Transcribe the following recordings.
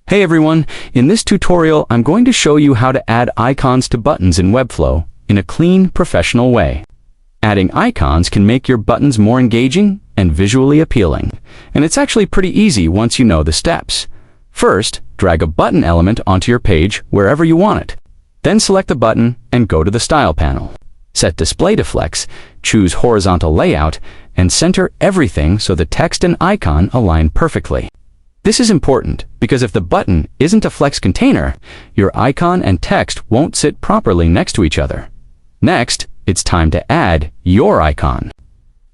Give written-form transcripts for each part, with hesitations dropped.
Hey everyone, in this tutorial I'm going to show you how to add icons to buttons in Webflow in a clean, professional way. Adding icons can make your buttons more engaging and visually appealing, and it's actually pretty easy once you know the steps. First, drag a button element onto your page wherever you want it. Then select the button and go to the Style panel. Set Display to Flex, choose Horizontal Layout, and center everything so the text and icon align perfectly. This is important because if the button isn't a flex container, your icon and text won't sit properly next to each other. Next, it's time to add your icon.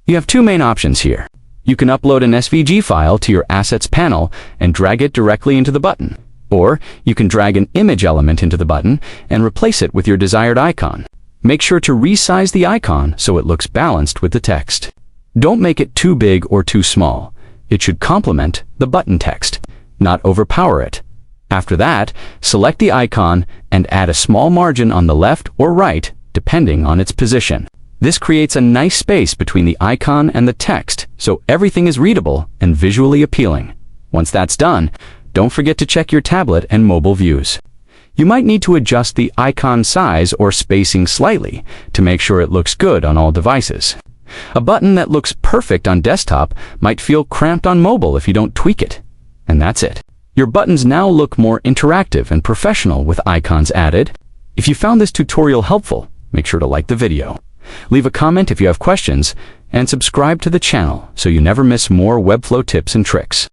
You have two main options here. You can upload an SVG file to your Assets panel and drag it directly into the button. Or you can drag an image element into the button and replace it with your desired icon. Make sure to resize the icon so it looks balanced with the text. Don't make it too big or too small. It should complement the button text, not overpower it. After that, select the icon and add a small margin on the left or right, depending on its position. This creates a nice space between the icon and the text, so everything is readable and visually appealing. Once that's done, don't forget to check your tablet and mobile views. You might need to adjust the icon size or spacing slightly to make sure it looks good on all devices. A button that looks perfect on desktop might feel cramped on mobile if you don't tweak it. And that's it. Your buttons now look more interactive and professional with icons added. If you found this tutorial helpful, make sure to like the video. Leave a comment if you have questions, and subscribe to the channel so you never miss more Webflow tips and tricks.